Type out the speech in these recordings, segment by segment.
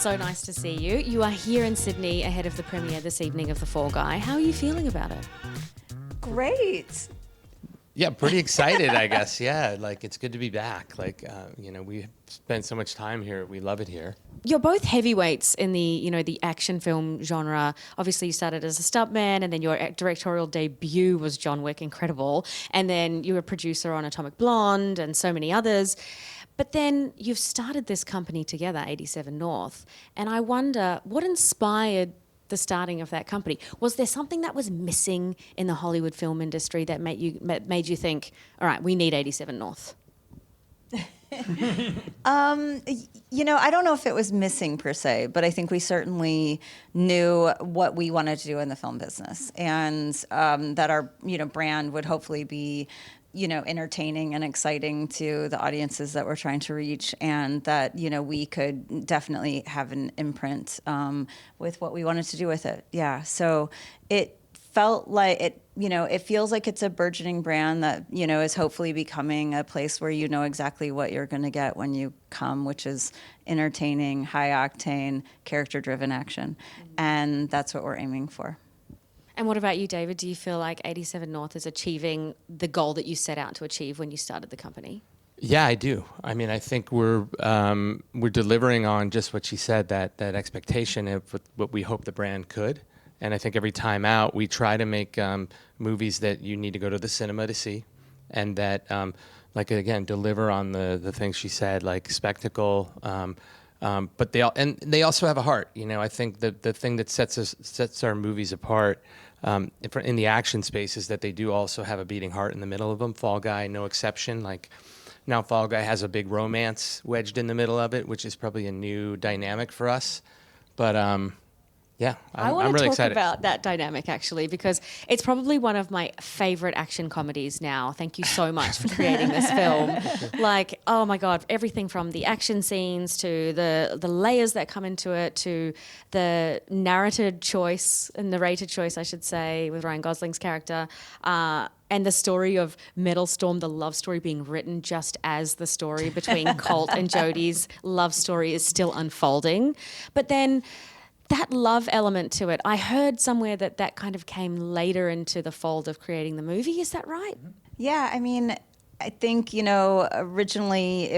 so nice to see you. You are here in Sydney ahead of the premiere this evening of The Fall Guy. How are you feeling about it? Great. Yeah, pretty excited, I guess. Yeah, like it's good to be back. Like, we spent so much time here. We love it here. You're both heavyweights in the action film genre. Obviously, you started as a stuntman, and then your directorial debut was John Wick, incredible. And then you were a producer on Atomic Blonde and so many others. But then you've started this company together, 87 North. And I wonder, what inspired the starting of that company? Was there something that was missing in the Hollywood film industry that made you think, all right, we need 87 North? I don't know if it was missing per se, but I think we certainly knew what we wanted to do in the film business, and that our brand would hopefully be entertaining and exciting to the audiences that we're trying to reach, and that we could definitely have an imprint with what we wanted to do with it. Yeah, so it felt like it feels like it's a burgeoning brand that is hopefully becoming a place where exactly what you're going to get when you come, which is entertaining, high octane, character driven action. And that's what we're aiming for. And what about you, David? Do you feel like 87 North is achieving the goal that you set out to achieve when you started the company? Yeah, I do. I mean, I think we're delivering on just what she said, that expectation of what we hope the brand could. And I think every time out, we try to make movies that you need to go to the cinema to see, and that, deliver on the things she said, like spectacle. But they also have a heart. I think the thing that sets our movies apart in the action space is that they do also have a beating heart in the middle of them. Fall Guy, no exception. Like now, Fall Guy has a big romance wedged in the middle of it, which is probably a new dynamic for us. But yeah, I'm really excited. I want to talk about that dynamic, actually, because it's probably one of my favorite action comedies now. Thank you so much for creating this film. Like, oh my God, everything from the action scenes to the layers that come into it, to the narrated choice, I should say, with Ryan Gosling's character, and the story of Metal Storm, the love story being written just as the story between Colt and Jodie's love story is still unfolding. But then that love element to it, I heard somewhere that kind of came later into the fold of creating the movie. Is that right? Yeah, I mean, I think, originally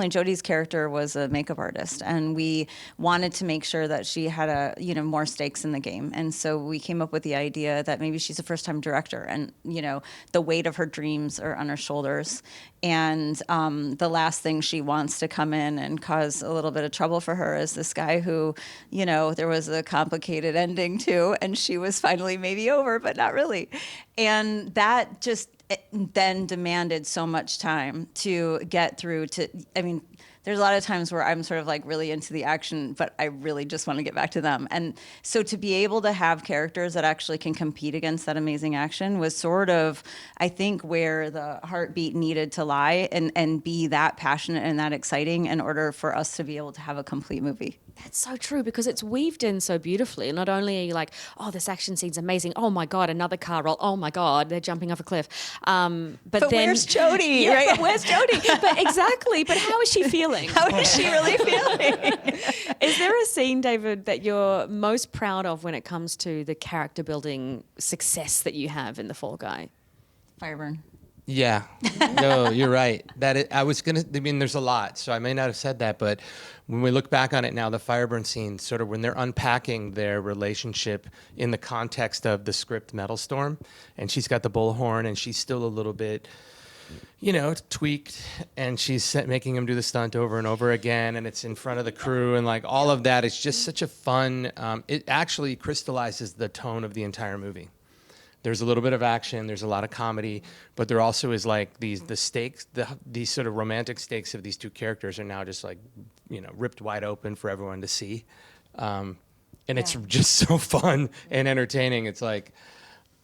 Jodie's character was a makeup artist, and we wanted to make sure that she had more stakes in the game. And so we came up with the idea that maybe she's a first-time director, and, the weight of her dreams are on her shoulders. And the last thing she wants to come in and cause a little bit of trouble for her is this guy who, there was a complicated ending to, and she was finally maybe over, but not really. And that just then demanded so much time to get through there's a lot of times where I'm sort of like really into the action, but I really just want to get back to them. And so to be able to have characters that actually can compete against that amazing action was sort of, I think, where the heartbeat needed to lie and be that passionate and that exciting in order for us to be able to have a complete movie. That's so true, because it's weaved in so beautifully. Not only are you like, oh, this action scene's amazing. Oh my God, another car roll. Oh my God, they're jumping off a cliff. But then, where's Jodie? Yeah, right? But where's Jodie? But exactly. But how is she feeling? How is she really feeling? Is there a scene, David, that you're most proud of when it comes to the character building success that you have in The Fall Guy? Fireburn. Yeah, no, you're right. There's a lot, so I may not have said that, but when we look back on it now, the Fireburn scene, sort of when they're unpacking their relationship in the context of the script Metal Storm, and she's got the bullhorn, and she's still a little bit, tweaked, and she's making him do the stunt over and over again, and it's in front of the crew, and like all of that is just such a fun, it actually crystallizes the tone of the entire movie. There's a little bit of action, there's a lot of comedy, but there also is like these sort of romantic stakes of these two characters are now just like, ripped wide open for everyone to see. It's just so fun and entertaining. It's like,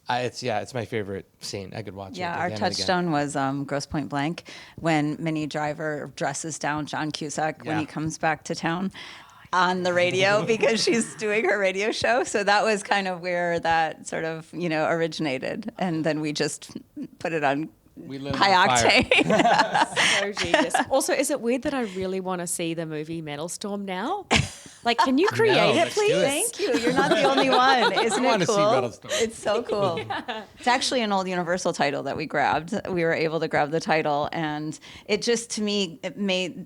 it's my favorite scene. I could watch it. Yeah, our touchstone was Grosse Pointe Blank, when Minnie Driver dresses down John Cusack when he comes back to town on the radio because she's doing her radio show. So that was kind of where that sort of, originated. And then we just put it on We live high on fire. octane. So genius. Also, is it weird that I really want to see the movie Metal Storm now? Like, can you create No, it, let's do please? it. Thank you. You're not the only one. Isn't wanna it see cool? Metal Storm. It's so cool. It's actually an old Universal title that we grabbed. We were able to grab the title, and it just, to me, it made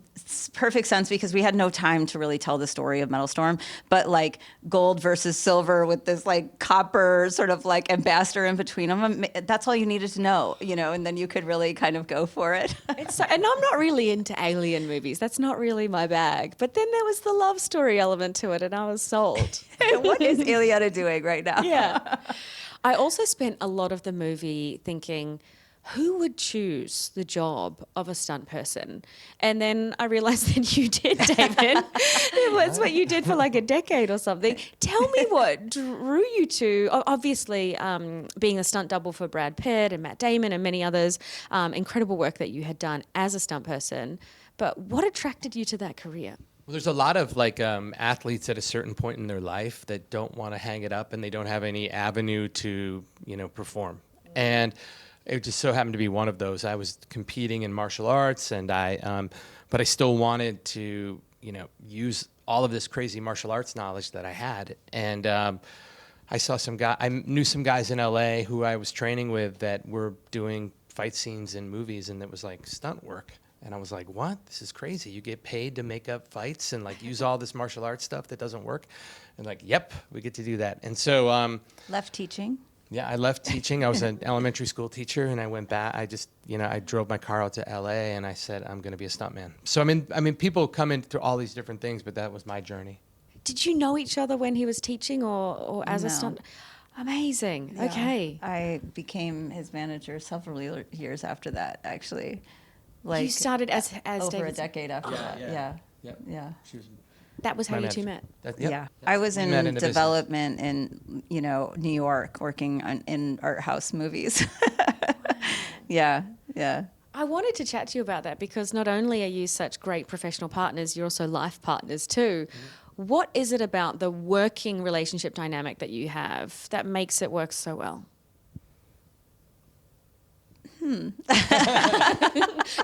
perfect sense because we had no time to really tell the story of Metal Storm. But like gold versus silver with this like copper sort of like ambassador in between them, that's all you needed to know, and then you could really kind of go for it. And I'm not really into alien movies. That's not really my bag. But then there was the love story element to it, and I was sold. What is Ileana doing right now? Yeah. I also spent a lot of the movie thinking, who would choose the job of a stunt person? And then I realized that you did, David. That's what you did for like a decade or something. Tell me what drew you to, obviously, being a stunt double for Brad Pitt and Matt Damon and many others, incredible work that you had done as a stunt person. But what attracted you to that career? Well, there's a lot of like athletes at a certain point in their life that don't want to hang it up and they don't have any avenue to, perform. And it just so happened to be one of those. I was competing in martial arts, and but I still wanted to, use all of this crazy martial arts knowledge that I had. And I saw I knew some guys in LA who I was training with that were doing fight scenes in movies, and it was like stunt work. And I was like, what? This is crazy. You get paid to make up fights and like use all this martial arts stuff that doesn't work? And like, yep, we get to do that. And so Left teaching. yeah, I left teaching. I was an elementary school teacher, and I went back. I just, I drove my car out to LA, and I said, I'm going to be a stuntman. So I mean, people come in through all these different things, but that was my journey. Did you know each other when he was teaching or as a No. stunt? Amazing. Yeah. Okay. I became his manager several years after that, actually. You started as over David's- a decade after that. Yeah. Yep. Yeah. She was That was how my you manager. two met. Yep. Yeah. I was We met in the business. development in, New York, working in art house movies. Yeah. Yeah. I wanted to chat to you about that because not only are you such great professional partners, you're also life partners too. Mm-hmm. What is it about the working relationship dynamic that you have that makes it work so well?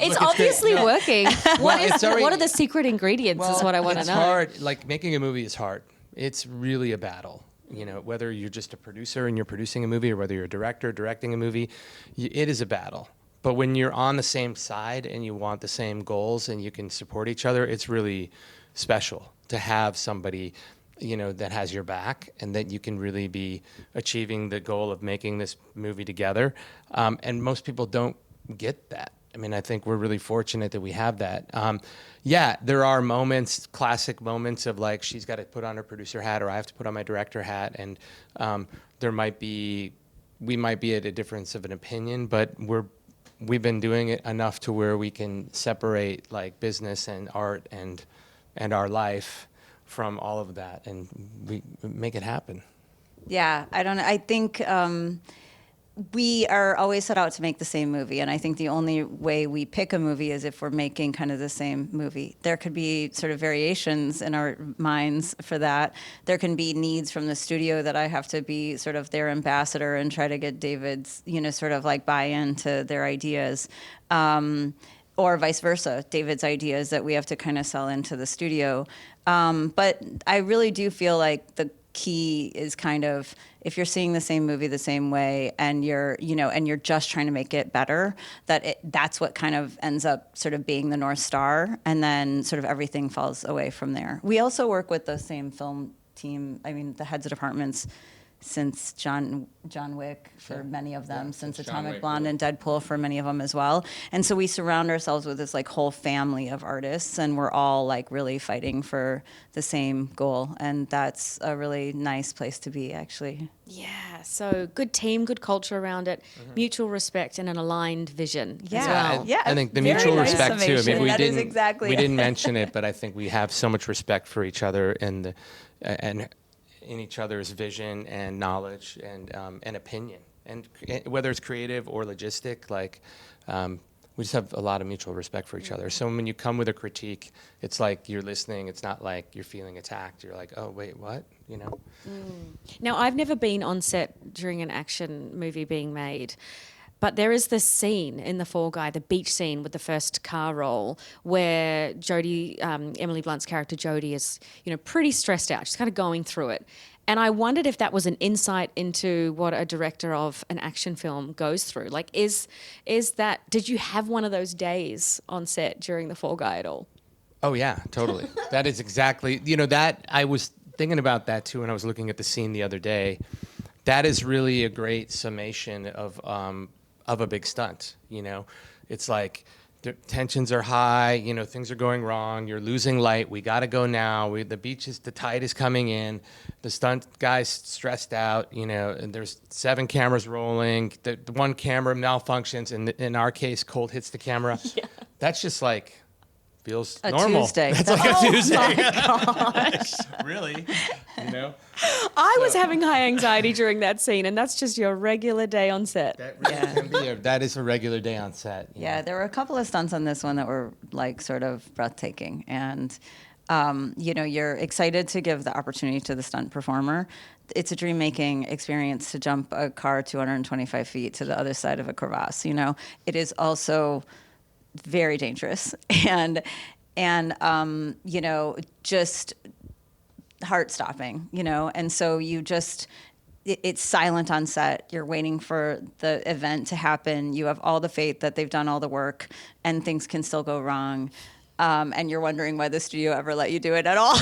It's obviously working. What are the secret ingredients is what I want to know. It's hard. Like, making a movie is hard. It's really a battle. Whether you're just a producer and you're producing a movie or whether you're a director directing a movie, it is a battle. But when you're on the same side and you want the same goals and you can support each other, it's really special to have somebody that has your back and that you can really be achieving the goal of making this movie together. And most people don't get that. I mean, I think we're really fortunate that we have that. Yeah, there are moments, classic moments of like, she's got to put on her producer hat or I have to put on my director hat. And we might be at a difference of an opinion, but we've been doing it enough to where we can separate like business and art and our life from all of that, and we make it happen. Yeah. I don't know. I think we are always set out to make the same movie. And I think the only way we pick a movie is if we're making kind of the same movie. There could be sort of variations in our minds for that. There can be needs from the studio that I have to be sort of their ambassador and try to get David's, sort of like buy into their ideas. Or vice versa, David's ideas that we have to kind of sell into the studio. But I really do feel like the key is kind of, if you're seeing the same movie the same way and you're just trying to make it better, that's what kind of ends up sort of being the North Star, and then sort of everything falls away from there. We also work with the same film team, the heads of departments since John Wick for many of them, since Atomic Blonde and Deadpool for many of them as well. And so we surround ourselves with this like whole family of artists, and we're all like really fighting for the same goal. And that's a really nice place to be, actually. Yeah, so good team, good culture around it, mutual respect and an aligned vision as well. Yeah, I think the very mutual nice respect too. I summation. mean, we That is didn't exactly we it. didn't mention it, but I think we have so much respect for each other and in each other's vision and knowledge and opinion, and whether it's creative or logistic, like we just have a lot of mutual respect for each other. So when you come with a critique, it's like you're listening. It's not like you're feeling attacked. You're like, oh wait, what? Now, I've never been on set during an action movie being made. But there is this scene in The Fall Guy, the beach scene with the first car roll, where Jodie, Emily Blunt's character Jodie, is pretty stressed out. She's kind of going through it, and I wondered if that was an insight into what a director of an action film goes through. Like, is that? Did you have one of those days on set during The Fall Guy at all? Oh yeah, totally. That is exactly that I was thinking about that too when I was looking at the scene the other day. That is really a great summation of a big stunt. It's like the tensions are high. Things are going wrong. You're losing light. We got to go now. The tide is coming in. The stunt guy's stressed out. And there's 7 cameras rolling. The one camera malfunctions, and in our case, Colt hits the camera. Yeah. That's just like feels a normal. Tuesday. That's like a Tuesday. Oh my gosh. Really, I was having high anxiety during that scene, and that's just your regular day on set. That really can be that is a regular day on set. Yeah, there were a couple of stunts on this one that were like sort of breathtaking, and you're excited to give the opportunity to the stunt performer. It's a dream-making experience to jump a car 225 feet to the other side of a crevasse. It is also very dangerous and just heart-stopping, and so it's silent on set. You're waiting for the event to happen. You have all the faith that they've done all the work, and things can still go wrong, and you're wondering why the studio ever let you do it at all.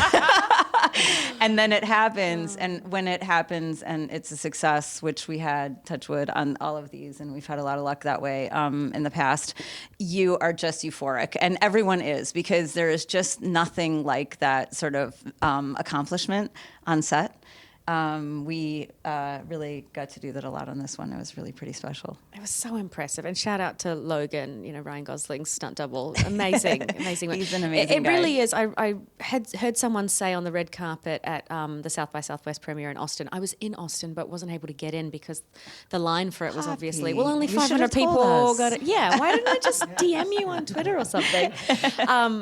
And then it happens, and when it happens and it's a success, which we had, touch wood, on all of these, and we've had a lot of luck that way in the past, you are just euphoric, and everyone is, because there is just nothing like that sort of accomplishment on set. We really got to do that a lot on this one. It was really pretty special. It was so impressive. And shout out to Logan, Ryan Gosling's stunt double. Amazing, amazing. He's an amazing guy. It really is. I had heard someone say on the red carpet at the South by Southwest premiere in Austin. I was in Austin, but wasn't able to get in because the line for it was obviously, well, only 500 people got it. Yeah, why didn't I just DM you on Twitter or something?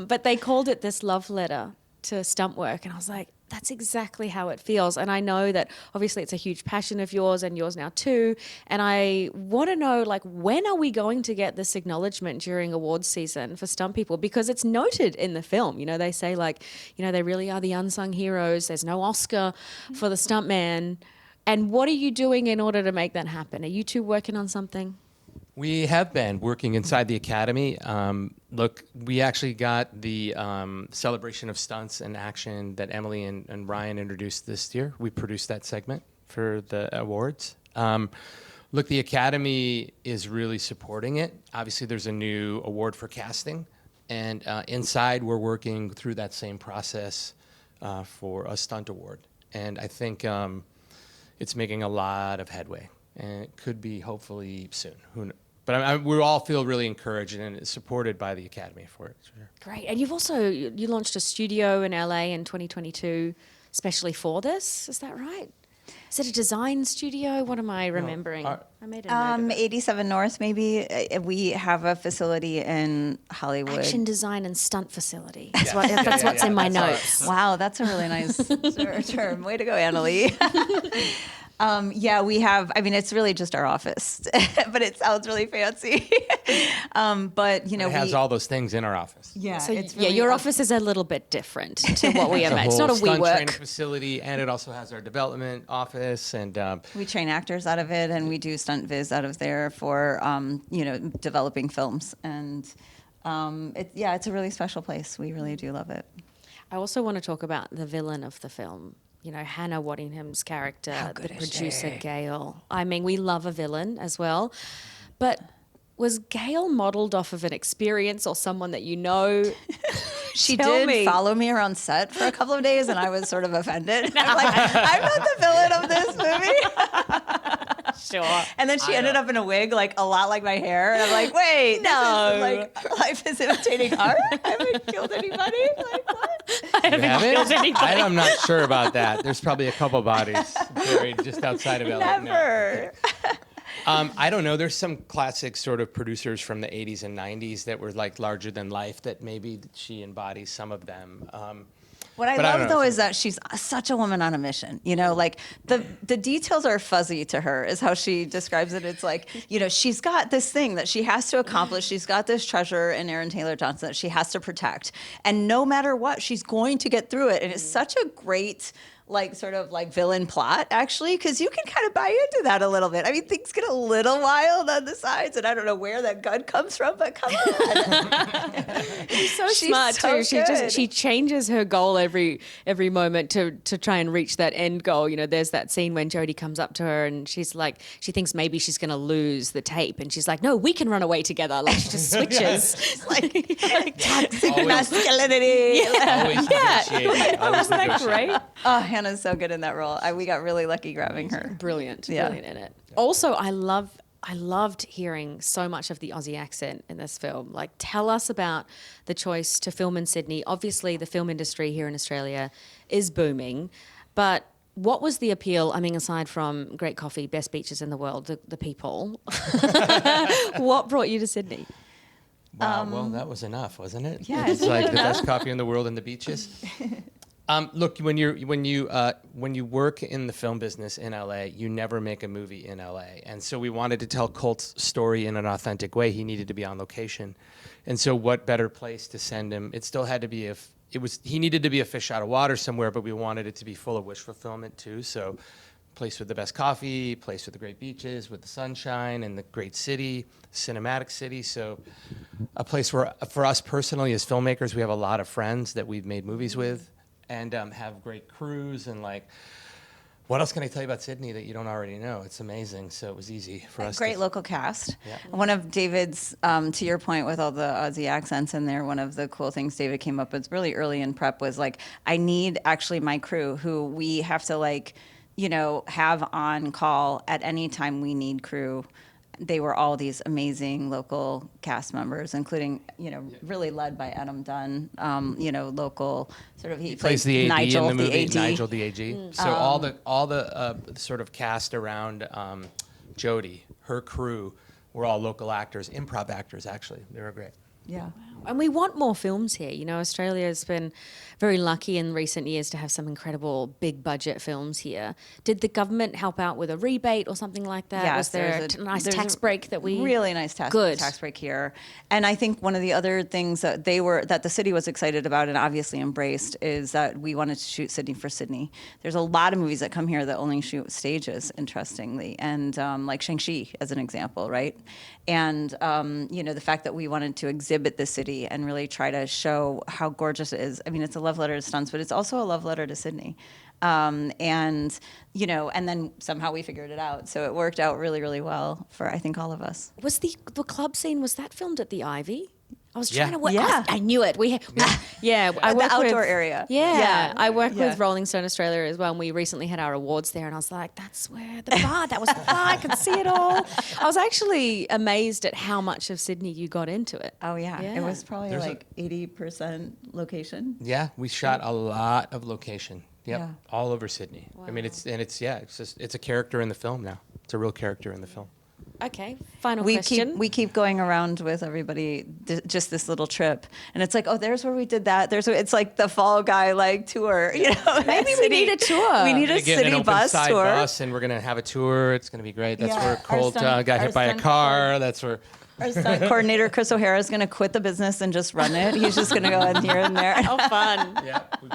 But they called it this love letter to stunt work. And I was like, that's exactly how it feels. And I know that obviously it's a huge passion of yours and yours now too. And I want to know, like, when are we going to get this acknowledgement during awards season for stunt people? Because it's noted in the film. They say, like, they really are the unsung heroes. There's no Oscar for the stuntman. And what are you doing in order to make that happen? Are you two working on something? We have been working inside the Academy. Look, we actually got the celebration of stunts and action that Emily and Ryan introduced this year. We produced that segment for the awards. Look, the Academy is really supporting it. Obviously, there's a new award for casting. And inside, we're working through that same process for a stunt award. And I think it's making a lot of headway. And it could be hopefully soon. Who knows? But we all feel really encouraged and supported by the Academy for it. Sure. Great. And you've also, you launched a studio in LA in 2022, especially for this. Is that right? Is it a design studio? What am I remembering? No, I made a note of it. 87 North, maybe. We have a facility in Hollywood. Action design and stunt facility. That's what's in my notes. Wow, that's a really nice term. Way to go, Annalie. We have, it's really just our office, but it sounds really fancy. But, it has all those things in our office. Yeah. So, it's really your office is a little bit different to what we imagine. It's not a stunt WeWork. training facility, and it also has our development office. And we train actors out of it, and we do stunt viz out of there for, developing films. And, it's a really special place. We really do love it. I also want to talk about the villain of the film. Hannah Waddingham's character, the producer, Gail. I mean, we love a villain as well. But was Gail modeled off of an experience or someone that you know? She did follow me around set for a couple of days, and I was sort of offended. I'm like, I'm not the villain of this movie. Sure. And then she ended up in a wig, like a lot like my hair. And I'm like, wait, no. This is life is imitating art? I haven't killed anybody? Like, what? I haven't killed anybody. I'm not sure about that. There's probably a couple bodies buried just outside of LA. Never. No. I don't know. There's some classic sort of producers from the 80s and 90s that were like larger than life that maybe she embodies some of them. What I But I love don't know. though is that she's such a woman on a mission. You know, like the details are fuzzy to her, is how she describes it. It's like, you know, she's got this thing that she has to accomplish. She's got this treasure in Aaron Taylor Johnson that she has to protect, and no matter what, she's going to get through it. And it's such a great, like, sort of like villain plot, actually, because you can kind of buy into that a little bit. I mean, things get a little wild on the sides, and I don't know where that gun comes from, but come on. She's so She's smart so too. She good. changes her goal every moment to try and reach that end goal. You know, there's that scene when Jodie comes up to her and she's like, she thinks maybe she's going to lose the tape, and she's like, no, we can run away together. Like, she just switches. like Toxic Always- masculinity. Always negotiating. Always Wasn't that negotiating. great? Oh, Hannah's so good in that role. We got really lucky grabbing her. Brilliant, Yeah. brilliant in it. Also, I loved hearing so much of the Aussie accent in this film. Like, tell us about the choice to film in Sydney. Obviously, the film industry here in Australia is booming, but what was the appeal? I mean, aside from great coffee, best beaches in the world, the people, what brought you to Sydney? Wow, well, that was enough, wasn't it? Yeah, It's isn't like it the best coffee in the world and the beaches. Look, when you work in the film business in LA, you never make a movie in LA, and so we wanted to tell Colt's story in an authentic way. He needed to be on location, and so what better place to send him? It still had to be he needed to be a fish out of water somewhere, but we wanted it to be full of wish fulfillment too. So, place with the best coffee, place with the great beaches, with the sunshine and the great city, cinematic city. So, a place where, for us personally as filmmakers, we have a lot of friends that we've made movies with, and have great crews. And like, what else can I tell you about Sydney that you don't already know? It's amazing. So it was easy for us. Great local cast. Yeah. One of David's, to your point with all the Aussie accents in there, one of the cool things David came up with really early in prep was like, I need actually my crew who we have to like, you know, have on call at any time we need crew. They were all these amazing local cast members, including, you know, really led by Adam Dunn, you know, local sort of, he Plays the AD Nigel, in the movie. AD. Nigel, the AG. So all the sort of cast around Jodie, her crew, were all local actors, improv actors. Actually, they were great. Yeah. And we want more films here. You know, Australia's been very lucky in recent years to have some incredible big budget films here. Did the government help out with a rebate or something like that? Yes, Was there there's a nice there's tax break that we... really nice tax break here. And I think one of the other things that that the city was excited about and obviously embraced is that we wanted to shoot Sydney for Sydney. There's a lot of movies that come here that only shoot stages, interestingly, and like Shang-Chi as an example, right? And you know, the fact that we wanted to exhibit the city and really try to show how gorgeous it is. I mean, it's a love letter to Stunts, but it's also a love letter to Sydney. And, you know, and then somehow we figured it out. So it worked out really, really well for, I think, all of us. Was the club scene, was that filmed at the Ivy? I was Yeah. trying to work. Yeah. I knew it. I At the work outdoor with, area. Yeah, Yeah. I work Yeah. with Rolling Stone Australia as well, and we recently had our awards there, and I was like, that's where the bar, that was the bar, I could see it all. I was actually amazed at how much of Sydney you got into it. Oh, yeah. Yeah. It was probably There's like 80% location. Yeah, we shot a lot of location. Yep, Yeah. all over Sydney. I mean, it's a character in the film now. It's a real character in the film. Okay, final We question. keep going around with everybody, just this little trip, and it's like, oh, there's where we did that. It's like the Fall Guy like tour, you know. Maybe we need a tour. We need a We're gonna get city an open bus side tour. bus, and we're gonna have a tour. It's gonna be great. That's Yeah, where our Colt stunt- got our hit by a stunt car. That's where. Our stunt coordinator Chris O'Hara is going to quit the business and just run it. He's just going to go in here and there. How fun. Yeah, we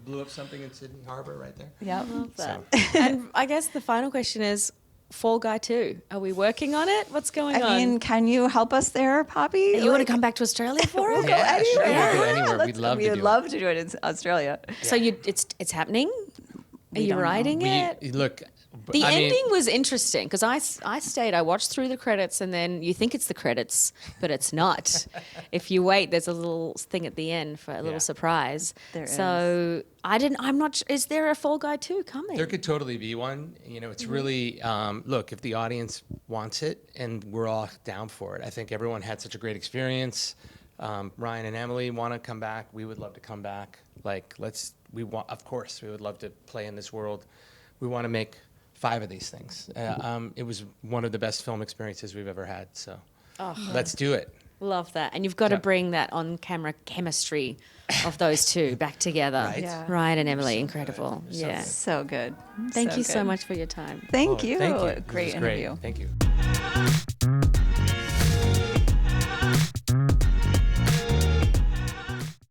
blew up something in Sydney Harbor right there. Yeah. So, And I guess the final question is, Fall Guy 2, are we working on it? What's going on? I mean, can you help us there, Poppy? you want to come back to Australia for it? Go Yeah, anywhere. sure, we'll go anywhere. Let's- We'd love to We'd do it. love to do it in Australia. So it's happening? Are you don't know. writing it? look. The I mean, ending was interesting because I stayed, I watched through the credits, and then you think it's the credits, but it's not. If you wait, there's a little thing at the end for a little Yeah. surprise. There so I'm not, is there a Fall Guy 2 coming? There could totally be one. You know, it's really, look, if the audience wants it and we're all down for it. I think everyone had such a great experience. Ryan and Emily want to come back. We would love to come back. Like, of course, we would love to play in this world. We want to make 5 of these things. It was one of the best film experiences we've ever had. So let's do it. Love that. And you've got to Yeah. bring that on camera chemistry of those two back together. Right. Yeah. Ryan and Emily, incredible. Yeah. So good. Thank you so good. much for your time. Thank Oh, you. Thank you. Great This was interview. Thank you.